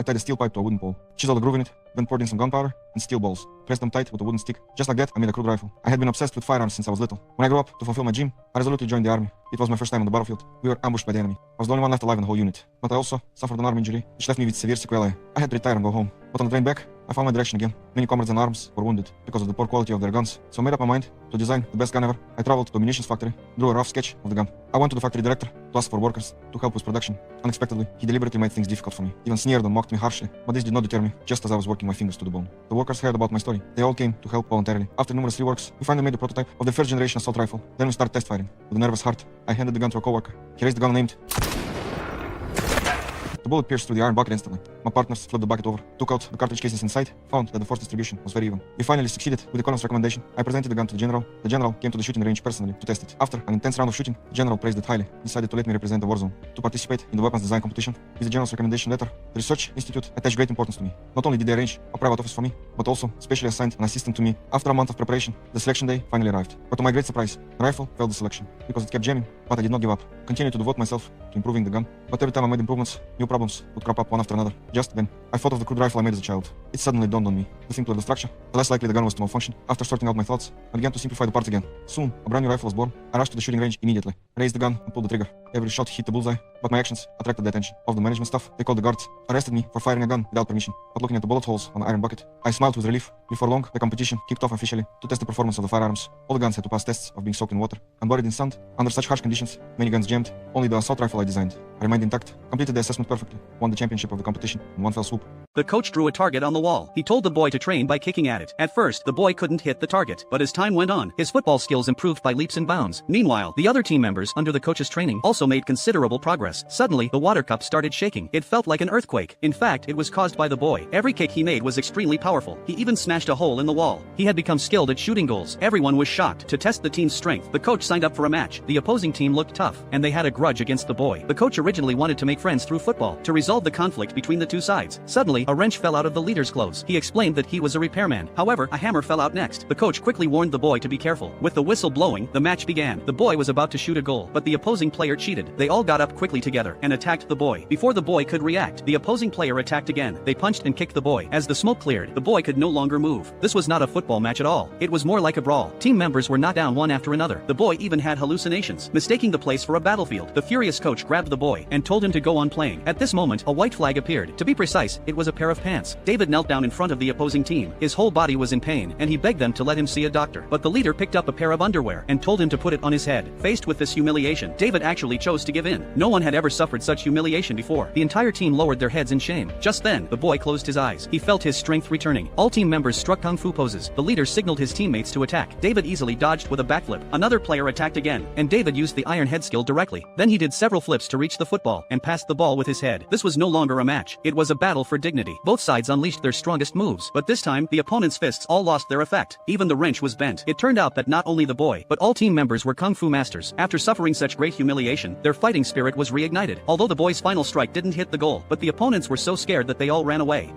I tied a steel pipe to a wooden pole, chiseled a groove in it, then poured in some gunpowder and steel balls, pressed them tight with a wooden stick. Just like that, I made a crude rifle. I had been obsessed with firearms since I was little. When I grew up to fulfill my dream, I resolutely joined the army. It was my first time on the battlefield. We were ambushed by the enemy. I was the only one left alive in the whole unit, but I also suffered an arm injury, which left me with severe sequelae. I had to retire and go home. But on the train back, I found my direction again. Many comrades in arms were wounded because of the poor quality of their guns, so I made up my mind to design the best gun ever. I traveled to a munitions factory, drew a rough sketch of the gun. I went to the factory director to ask for workers to help with production. Unexpectedly, he deliberately made things difficult for me, even sneered and mocked me harshly, but this did not deter me, just as I was working my fingers to the bone. The workers heard about my story. They all came to help voluntarily. After numerous reworks, we finally made the prototype of the first generation assault rifle. Then we started test firing. With a nervous heart, I handed the gun to a coworker. He raised the gun and aimed. The bullet pierced through the iron bucket instantly. My partners flipped the bucket over, took out the cartridge cases inside, found that the force distribution was very even. We finally succeeded with the colonel's recommendation. I presented the gun to the general. The general came to the shooting range personally to test it. After an intense round of shooting, the general praised it highly, decided to let me represent the war zone. To participate in the weapons design competition, with the general's recommendation letter, the research institute attached great importance to me. Not only did they arrange a private office for me, but also specially assigned an assistant to me. After a month of preparation, the selection day finally arrived. But to my great surprise, the rifle failed the selection because it kept jamming, but I did not give up. Continued to devote myself to improving the gun, but every time I made improvements, new problems would crop up one after another. Just then, I thought of the crude rifle I made as a child. It suddenly dawned on me. The simpler the structure, the less likely the gun was to malfunction. After sorting out my thoughts, I began to simplify the parts again. Soon, a brand new rifle was born. I rushed to the shooting range immediately, raised the gun and pulled the trigger. Every shot hit the bullseye, but my actions attracted the attention of the management staff. They called the guards, arrested me for firing a gun without permission. But looking at the bullet holes on the iron bucket, I smiled with relief. Before long, the competition kicked off officially to test the performance of the firearms. All the guns had to pass tests of being soaked in water and buried in sand. Under such harsh conditions, many guns jammed. Only the assault rifle I designed remained intact, completed the assessment perfectly, won the championship of the competition in one fell swoop. The coach drew a target on the wall. He told the boy to train by kicking at it. At first, the boy couldn't hit the target, but as time went on, his football skills improved by leaps and bounds. Meanwhile, the other team members under the coach's training also made considerable progress. Suddenly, the water cup started shaking. It felt like an earthquake. In fact, it was caused by the boy. Every kick he made was extremely powerful. He even smashed a hole in the wall. He had become skilled at shooting goals. Everyone was shocked. To test the team's strength, the coach signed up for a match. The opposing team looked tough, and they had a grudge against the boy. The coach originally wanted to make friends through football, to resolve the conflict between the two sides. Suddenly, a wrench fell out of the leader's clothes. He explained that he was a repairman. However, a hammer fell out next. The coach quickly warned the boy to be careful. With the whistle blowing, the match began. The boy was about to shoot a goal, but the opposing player cheated. They all got up quickly together and attacked the boy. Before the boy could react, the opposing player attacked again. They punched and kicked the boy. As the smoke cleared, the boy could no longer move. This was not a football match at all. It was more like a brawl. Team members were knocked down one after another. The boy even had hallucinations, mistaking the place for a battlefield. The furious coach grabbed the boy and told him to go on playing. At this moment, a white flag appeared. To be precise, it was a pair of pants. David knelt down in front of the opposing team. His whole body was in pain, and he begged them to let him see a doctor. But the leader picked up a pair of underwear and told him to put it on his head. Faced with this humiliation, David actually chose to give in. No one had ever suffered such humiliation before. The entire team lowered their heads in shame. Just then, the boy closed his eyes. He felt his strength returning. All team members struck kung fu poses. The leader signaled his teammates to attack. David easily dodged with a backflip. Another player attacked again, and David used the iron head skill directly. Then he did several flips to reach the football and passed the ball with his head. This was no longer a match. It was a battle for dignity. Both sides unleashed their strongest moves, but this time, the opponent's fists all lost their effect. Even the wrench was bent. It turned out that not only the boy, but all team members were kung fu masters. After suffering such great humiliation, their fighting spirit was reignited. Although the boy's final strike didn't hit the goal, but the opponents were so scared that they all ran away.